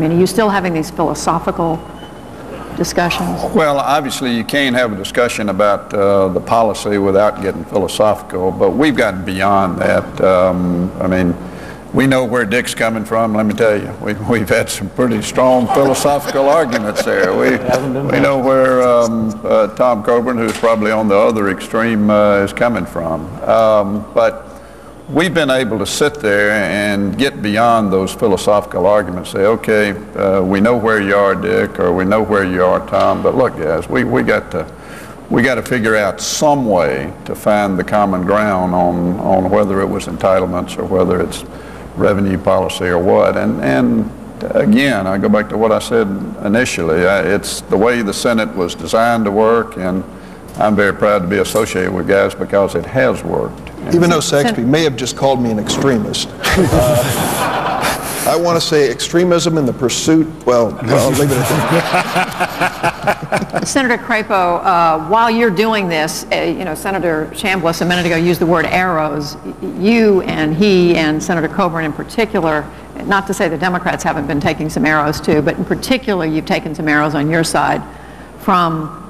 I mean, are you still having these philosophical discussions? Well, obviously you can't have a discussion about the policy without getting philosophical, but we've gotten beyond that. I mean, we know where Dick's coming from, let me tell you. We've had some pretty strong philosophical arguments there. We know where Tom Coburn, who's probably on the other extreme, is coming from. But we've been able to sit there and get beyond those philosophical arguments, say, okay, we know where you are, Dick, or we know where you are, Tom, but look, guys, we got to figure out some way to find the common ground on whether it was entitlements or whether it's revenue policy or what. And again, I go back to what I said initially. It's the way the Senate was designed to work, and I'm very proud to be associated with guys because it has worked. Even though Saxby may have just called me an extremist, I want to say extremism in the pursuit, well, I'll leave it at that. Senator Crapo, while you're doing this, you know, Senator Chambliss a minute ago used the word arrows. You and he and Senator Coburn in particular, not to say the Democrats haven't been taking some arrows too, but in particular you've taken some arrows on your side from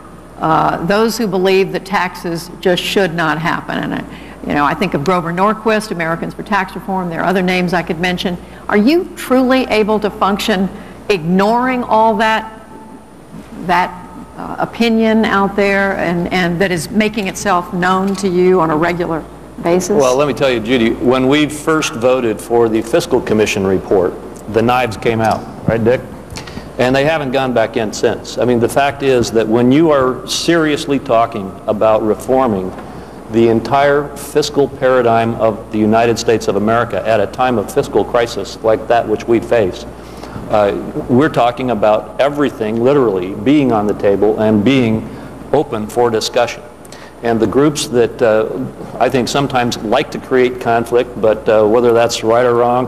those who believe that taxes just should not happen. And you know, I think of Grover Norquist, Americans for Tax Reform. There are other names I could mention. Are you truly able to function ignoring all that opinion out there and that is making itself known to you on a regular basis? Well, let me tell you, Judy, when we first voted for the Fiscal Commission report, the knives came out, right, Dick? And they haven't gone back in since. I mean, the fact is that when you are seriously talking about reforming the entire fiscal paradigm of the United States of America at a time of fiscal crisis like that which we face, we're talking about everything literally being on the table and being open for discussion. And the groups that I think sometimes like to create conflict, but whether that's right or wrong,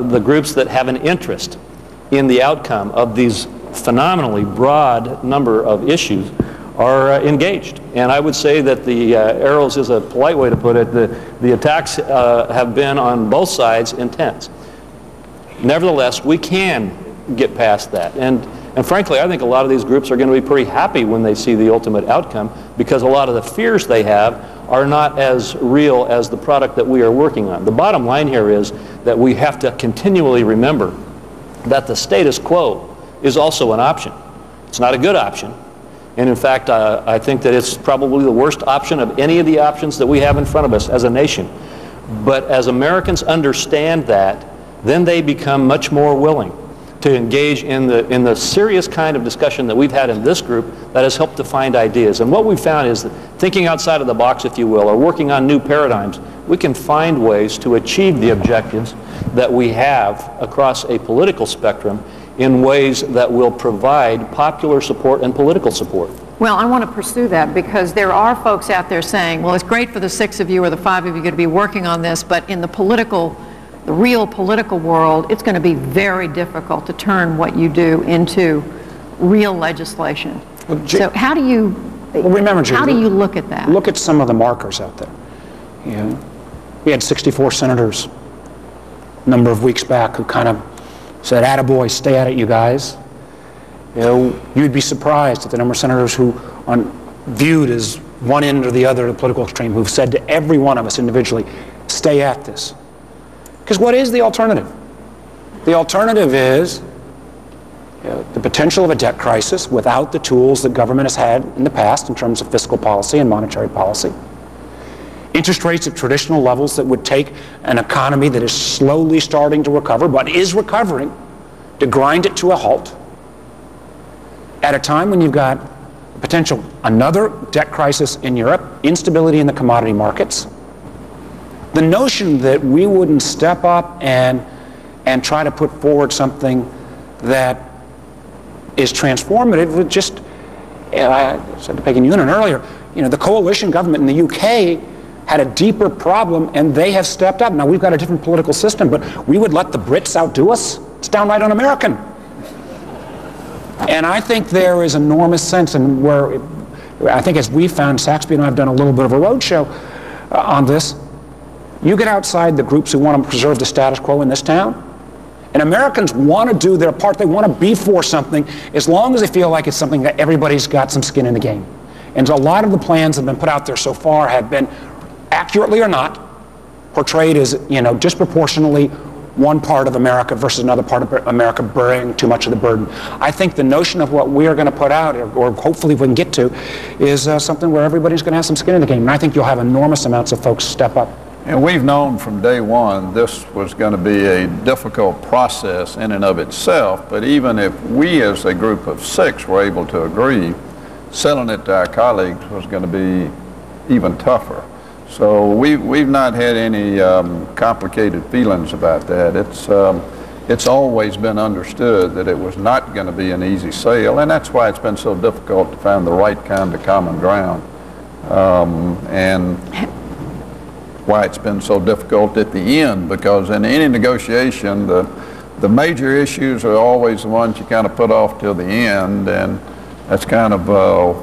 the groups that have an interest in the outcome of these phenomenally broad number of issues are engaged. And I would say that the arrows is a polite way to put it. The attacks have been on both sides intense. Nevertheless, we can get past that. And frankly, I think a lot of these groups are going to be pretty happy when they see the ultimate outcome, because a lot of the fears they have are not as real as the product that we are working on. The bottom line here is that we have to continually remember that the status quo is also an option. It's not a good option. And in fact, I think that it's probably the worst option of any of the options that we have in front of us as a nation. But as Americans understand that, then they become much more willing to engage in the serious kind of discussion that we've had in this group that has helped to find ideas. And what we've found is that thinking outside of the box, if you will, or working on new paradigms, we can find ways to achieve the objectives that we have across a political spectrum in ways that will provide popular support and political support. Well, I want to pursue that, because there are folks out there saying, well, it's great for the 6 of you or the 5 of you to be working on this, but in the real political world, it's going to be very difficult to turn what you do into real legislation. Well, so how do you, remember, Judy, how do you look at that? Look at some of the markers out there. You know, we had 64 senators a number of weeks back who kind of said, attaboy, stay at it, you guys. You know, you'd be surprised at the number of senators who are viewed as one end or the other of the political extreme, who've said to every one of us individually, stay at this. Because what is the alternative? The alternative is the potential of a debt crisis without the tools that government has had in the past in terms of fiscal policy and monetary policy. Interest rates at traditional levels that would take an economy that is slowly starting to recover, but is recovering, to grind it to a halt at a time when you've got potential another debt crisis in Europe, instability in the commodity markets. The notion that we wouldn't step up and try to put forward something that is transformative would just, I said to Peggy Noonan earlier, you know, the coalition government in the UK had a deeper problem, and they have stepped up. Now, we've got a different political system, but we would let the Brits outdo us? It's downright un-American. And I think there is enormous sense, and where I think, as we found, Saxby and I have done a little bit of a roadshow on this. You get outside the groups who want to preserve the status quo in this town, And Americans want to do their part. They want to be for something as long as they feel like it's something that everybody's got some skin in the game. And a lot of the plans that have been put out there so far have been, accurately or not, portrayed as, disproportionately one part of America versus another part of America bearing too much of the burden. I think the notion of what we are going to put out, or hopefully we can get to, is something where everybody's going to have some skin in the game. And I think you'll have enormous amounts of folks step up. And we've known from day one this was going to be a difficult process in and of itself, but even if we as a group of 6 were able to agree, selling it to our colleagues was going to be even tougher. So we've not had any complicated feelings about that. It's always been understood that it was not going to be an easy sale, and that's why it's been so difficult to find the right kind of common ground. And why it's been so difficult at the end, because in any negotiation, the major issues are always the ones you kind of put off till the end, and that's kind of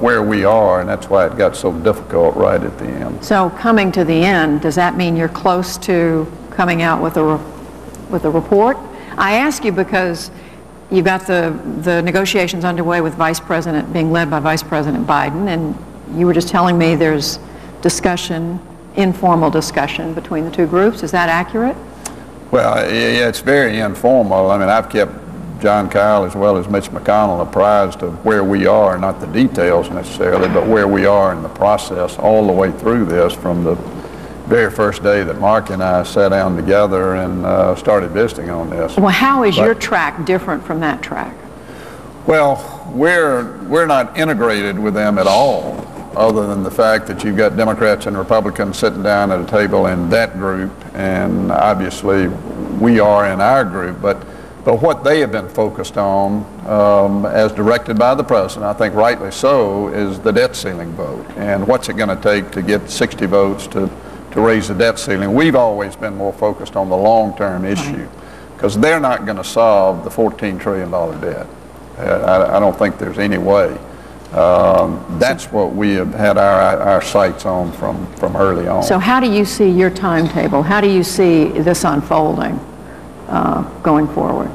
where we are, and that's why it got so difficult right at the end. So coming to the end, does that mean you're close to coming out with a report? I ask you because you've got the negotiations underway with being led by Vice President Biden, and you were just telling me there's discussion, informal discussion between the two groups. Is that accurate? Well, yeah, it's very informal. I mean, I've kept John Kyle as well as Mitch McConnell apprised of where we are, not the details necessarily, but where we are in the process all the way through this, from the very first day that Mark and I sat down together and started visiting on this. Well, how is your track different from that track? Well, we're not integrated with them at all, other than the fact that you've got Democrats and Republicans sitting down at a table in that group, and obviously we are in our group. But what they have been focused on, as directed by the president, I think rightly so, is the debt ceiling vote. And what's it going to take to get 60 votes to raise the debt ceiling? We've always been more focused on the long-term issue, because they're not going to solve the $14 trillion debt. I don't think there's any way. That's what we have had our sights on from early on. So how do you see your timetable? How do you see this unfolding going forward?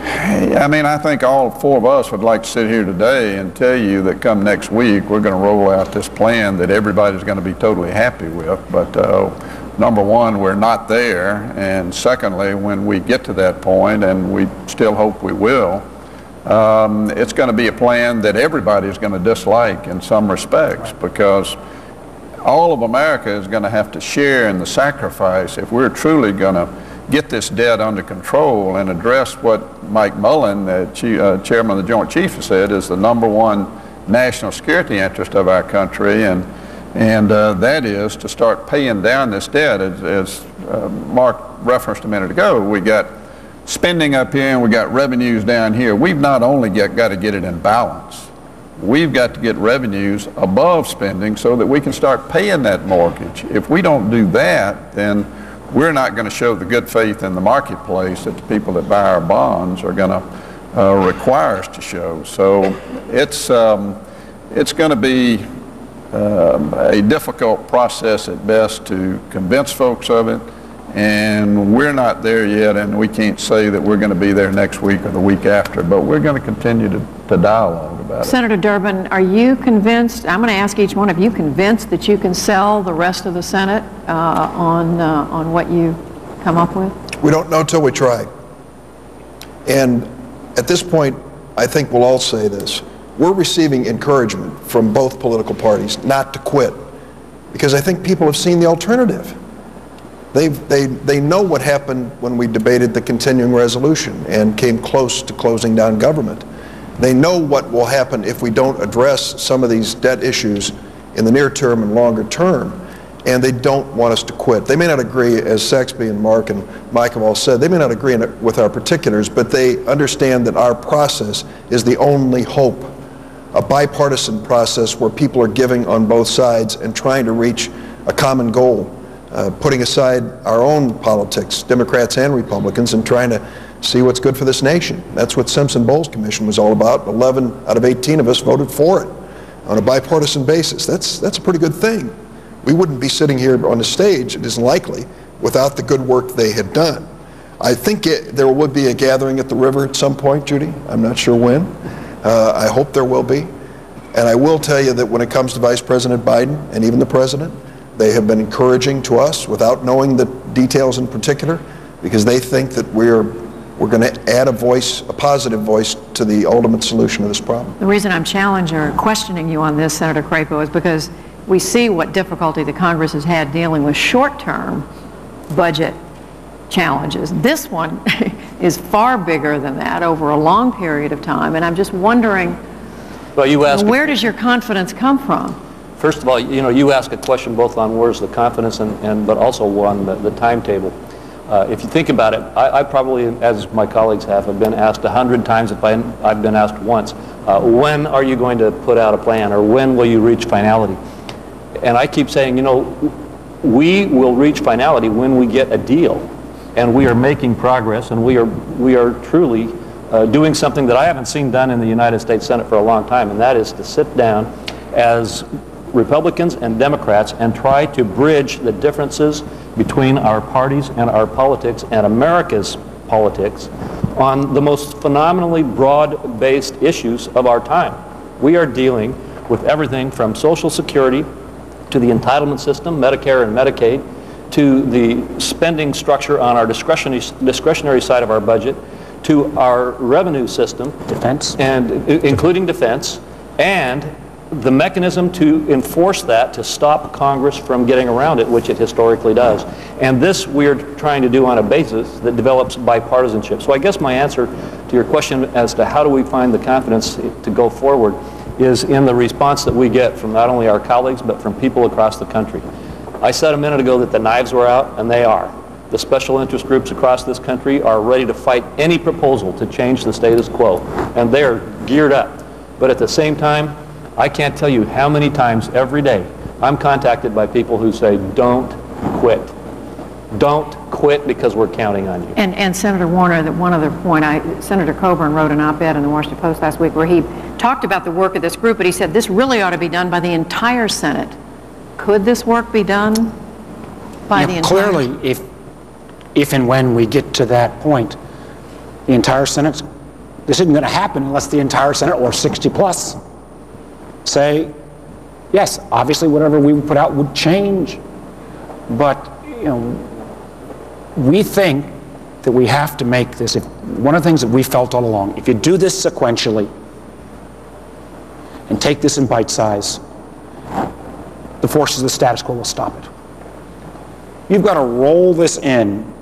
I mean, I think all 4 of us would like to sit here today and tell you that come next week we're going to roll out this plan that everybody's going to be totally happy with. But number one, we're not there. And secondly, when we get to that point, and we still hope we will, it's going to be a plan that everybody is going to dislike in some respects, because all of America is going to have to share in the sacrifice if we're truly going to get this debt under control and address what Mike Mullen, the chairman of the Joint Chiefs, has said is the #1 national security interest of our country, and that is to start paying down this debt. As Mark referenced a minute ago, we got spending up here and we got revenues down here. We've not only got to get it in balance, we've got to get revenues above spending so that we can start paying that mortgage. If we don't do that, then we're not going to show the good faith in the marketplace that the people that buy our bonds are going to require us to show. So it's going to be a difficult process at best to convince folks of it, and we're not there yet, and we can't say that we're going to be there next week or the week after, but we're going to continue to dialogue about it. Senator Durbin, are you convinced, I'm going to ask each one of you, convinced that you can sell the rest of the Senate on what you come up with? We don't know till we try. And at this point, I think we'll all say this. We're receiving encouragement from both political parties not to quit, because I think people have seen the alternative. They know what happened when we debated the continuing resolution and came close to closing down government. They know what will happen if we don't address some of these debt issues in the near term and longer term, and they don't want us to quit. They may not agree, as Saxby and Mark and Mike have all said, they may not agree with our particulars, but they understand that our process is the only hope, a bipartisan process where people are giving on both sides and trying to reach a common goal. Putting aside our own politics, Democrats and Republicans, and trying to see what's good for this nation. That's what Simpson-Bowles Commission was all about. 11 out of 18 of us voted for it on a bipartisan basis. That's a pretty good thing. We wouldn't be sitting here on the stage, it isn't likely, without the good work they had done. I think there would be a gathering at the river at some point, Judy. I'm not sure when. I hope there will be. And I will tell you that when it comes to Vice President Biden and even the President, they have been encouraging to us without knowing the details in particular, because they think that we're going to add a voice, a positive voice, to the ultimate solution of this problem. The reason I'm challenging or questioning you on this, Senator Crapo, is because we see what difficulty the Congress has had dealing with short-term budget challenges. This one is far bigger than that over a long period of time, and I'm just wondering, well, where does your confidence come from? First of all, you ask a question both on where's the confidence but also on the timetable. If you think about it, I probably, as my colleagues have been asked 100 times, if I've been asked once, when are you going to put out a plan, or when will you reach finality? And I keep saying, we will reach finality when we get a deal. And we are making progress, and we are truly doing something that I haven't seen done in the United States Senate for a long time, and that is to sit down as Republicans and Democrats and try to bridge the differences between our parties and our politics and America's politics on the most phenomenally broad-based issues of our time. We are dealing with everything from Social Security to the entitlement system, Medicare and Medicaid, to the spending structure on our discretionary side of our budget, to our revenue system, Defense, and including defense, and the mechanism to enforce that, to stop Congress from getting around it, which it historically does. And this we're trying to do on a basis that develops bipartisanship. So I guess my answer to your question as to how do we find the confidence to go forward is in the response that we get from not only our colleagues but from people across the country. I said a minute ago that the knives were out, and they are. The special interest groups across this country are ready to fight any proposal to change the status quo, and they are geared up. But at the same time, I can't tell you how many times every day I'm contacted by people who say, don't quit. Don't quit because we're counting on you. And Senator Warner, that one other point, Senator Coburn wrote an op-ed in the Washington Post last week where he talked about the work of this group, but he said this really ought to be done by the entire Senate. Could this work be done by the entire Senate? Clearly, if and when we get to that point, the entire Senate, this isn't going to happen unless the entire Senate, or 60 plus, say, yes, obviously whatever we would put out would change. But, we think that we have to make this, one of the things that we felt all along, if you do this sequentially and take this in bite size, the forces of the status quo will stop it. You've got to roll this in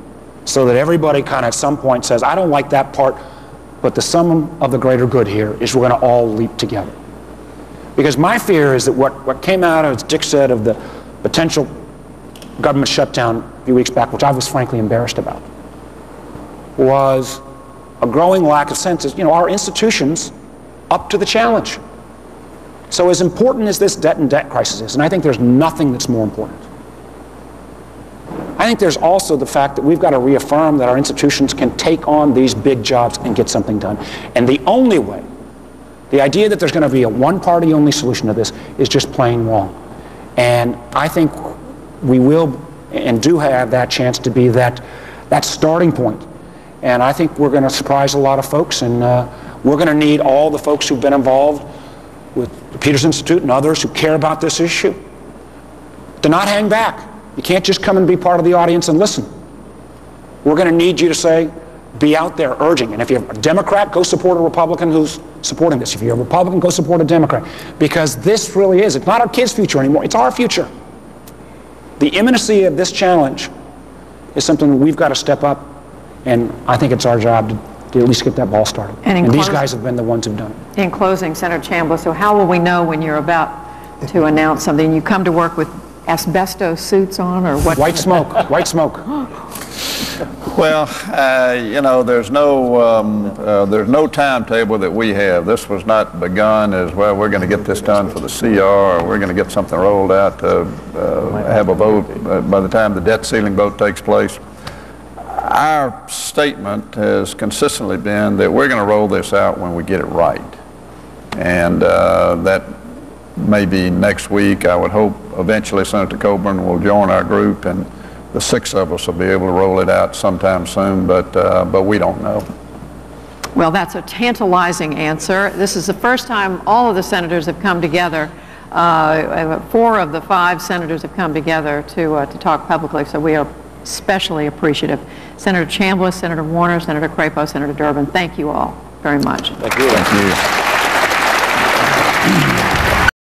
so that everybody kind of at some point says, I don't like that part, but the sum of the greater good here is we're going to all leap together. Because my fear is that what came out of, as Dick said, of the potential government shutdown a few weeks back, which I was frankly embarrassed about, was a growing lack of sense. Our institutions up to the challenge. So as important as this debt and debt crisis is, and I think there's nothing that's more important, I think there's also the fact that we've got to reaffirm that our institutions can take on these big jobs and get something done. And the only way, the idea that there's going to be a one-party only solution to this is just plain wrong. And I think we will and do have that chance to be that starting point. And I think we're going to surprise a lot of folks, and we're going to need all the folks who've been involved with the Peterson Institute and others who care about this issue to not hang back. You can't just come and be part of the audience and listen. We're going to need you to say, be out there urging. And if you're a Democrat, go support a Republican who's supporting this. If you're a Republican, go support a Democrat. Because this really is, it's not our kids' future anymore, it's our future. The imminency of this challenge is something we've got to step up, and I think it's our job to at least get that ball started. And these guys have been the ones who've done it. In closing, Senator Chambliss, so how will we know when you're about to announce something? You come to work with asbestos suits on, or what? White smoke, white smoke. Well, there's no timetable that we have. This was not begun as, well, we're going to get this done for the CR, or we're going to get something rolled out to have a vote by the time the debt ceiling vote takes place. Our statement has consistently been that we're going to roll this out when we get it right. And that may be next week. I would hope eventually Senator Coburn will join our group, and the 6 of us will be able to roll it out sometime soon, but we don't know. Well, that's a tantalizing answer. This is the first time all of the senators have come together. 4 of the 5 senators have come together to talk publicly, so we are especially appreciative. Senator Chambliss, Senator Warner, Senator Crapo, Senator Durbin, thank you all very much. Thank you. Thank you.